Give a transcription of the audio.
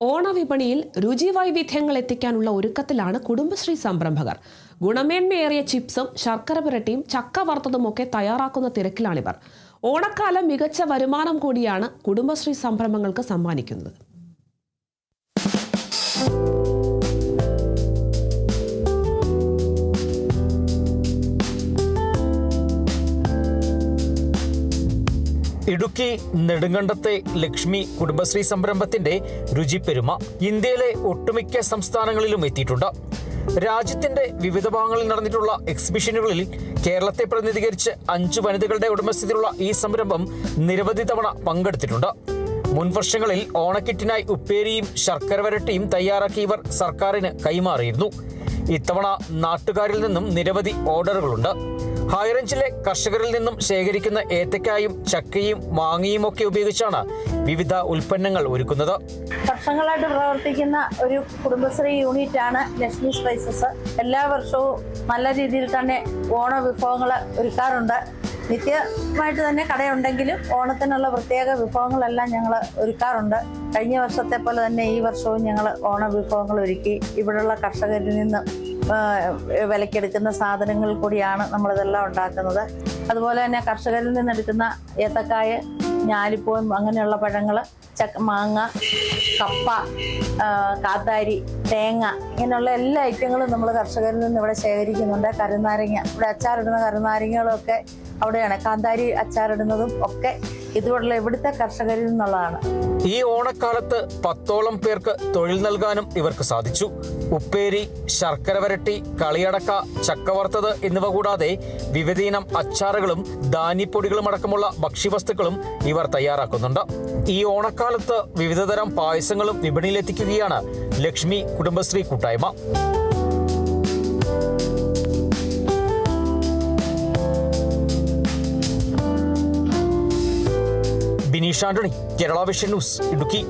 ഓണവിപണിയിൽ രുചിവൈവിധ്യങ്ങൾ എത്തിക്കാനുള്ള ഒരുക്കത്തിലാണ് കുടുംബശ്രീ സംരംഭകർ. ഗുണമേന്മയേറിയ ചിപ്സും ശർക്കര പുരട്ടിയും ചക്ക വറുത്തതുമൊക്കെ തയ്യാറാക്കുന്ന തിരക്കിലാണിവർ. ഓണക്കാലം മികച്ച വരുമാനം കൂടിയാണ് കുടുംബശ്രീ സംരംഭങ്ങൾക്ക് സമ്മാനിക്കുന്നത്. ഇടുക്കി നെടുങ്കണ്ടത്തെ ലക്ഷ്മി കുടുംബശ്രീ സംരംഭത്തിന്റെ രുചിപ്പെരുമ ഇന്ത്യയിലെ ഒട്ടുമിക്ക സംസ്ഥാനങ്ങളിലും എത്തിയിട്ടുണ്ട്. രാജ്യത്തിന്റെ വിവിധ ഭാഗങ്ങളിൽ നടന്നിട്ടുള്ള എക്സിബിഷനുകളിൽ കേരളത്തെ പ്രതിനിധീകരിച്ച് 5 വനിതകളുടെ ഉടമസ്ഥതയിലുള്ള ഈ സംരംഭം നിരവധി തവണ പങ്കെടുത്തിട്ടുണ്ട്. മുൻവർഷങ്ങളിൽ ഓണക്കിറ്റിനായി ഉപ്പേരിയും ശർക്കര വരട്ടിയും തയ്യാറാക്കി ഇവർ സർക്കാരിന് കൈമാറിയിരുന്നു. ഇത്തവണ നാട്ടുകാരിൽ നിന്നും നിരവധി ഓർഡറുകളുണ്ട്. ഹൈറേഞ്ചിലെ കർഷകരിൽ നിന്നും ശേഖരിക്കുന്ന ഏത്തക്കായും ചക്കയും മാങ്ങയും ഒക്കെ ഉപയോഗിച്ചാണ് വിവിധ ഉൽപ്പന്നങ്ങൾ ഒരുക്കുന്നത്. വർഷങ്ങളായിട്ട് പ്രവർത്തിക്കുന്ന ഒരു കുടുംബശ്രീ യൂണിറ്റ് ആണ് ലക്ഷ്മി സ്പൈസസ്. എല്ലാ വർഷവും നല്ല രീതിയിൽ തന്നെ ഓണ വിഭവങ്ങൾ ഒരുക്കാറുണ്ട്. നിത്യമായിട്ട് തന്നെ കടയുണ്ടെങ്കിലും ഓണത്തിനുള്ള പ്രത്യേക വിഭവങ്ങളെല്ലാം ഞങ്ങൾ ഒരുക്കാറുണ്ട്. കഴിഞ്ഞ വർഷത്തെ പോലെ തന്നെ ഈ വർഷവും ഞങ്ങൾ ഓണ വിഭവങ്ങൾ ഒരുക്കി ഇവിടെയുള്ള കർഷകരിൽ നിന്ന് വിലക്കെടുക്കുന്ന സാധനങ്ങൾ കൂടിയാണ് നമ്മളിതെല്ലാം ഉണ്ടാക്കുന്നത്. അതുപോലെ തന്നെ കർഷകരിൽ നിന്നെടുക്കുന്ന ഏത്തക്കായ, ഞാലിപ്പൂവൻ, അങ്ങനെയുള്ള പഴങ്ങൾ, മാങ്ങ, കപ്പ, കാന്താരി, തേങ്ങ, ഇങ്ങനെയുള്ള എല്ലാ ഐറ്റങ്ങളും നമ്മൾ കർഷകരിൽ നിന്ന് ഇവിടെ ശേഖരിക്കുന്നുണ്ട്. കരുനാരങ്ങ, ഇവിടെ അച്ചാറിടുന്ന കരുനാരങ്ങകളൊക്കെ അവിടെയാണ്. കാന്താരി അച്ചാറിടുന്നതും ഒക്കെ ഇതുപോലുള്ള ഇവിടുത്തെ കർഷകരിൽ നിന്നുള്ളതാണ്. ഈ ഓണക്കാലത്ത് 10ഓളം പേർക്ക് തൊഴിൽ നൽകാനും ഇവർക്ക് സാധിച്ചു. ഉപ്പേരി, ശർക്കര വരട്ടി, കളിയടക്ക, ചക്ക വറുത്തത് എന്നിവ കൂടാതെ വിവിധയിനം അച്ചാറുകളും ധാന്യപ്പൊടികളും അടക്കമുള്ള ഭക്ഷ്യവസ്തുക്കളും ഇവർ തയ്യാറാക്കുന്നുണ്ട്. ഈ ഓണക്കാലത്ത് വിവിധതരം പായസങ്ങളും വിപണിയിലെത്തിക്കുകയാണ് ലക്ഷ്മി കുടുംബശ്രീ കൂട്ടായ്മ. Bineesh Antony, Kerala vision news, Idukki.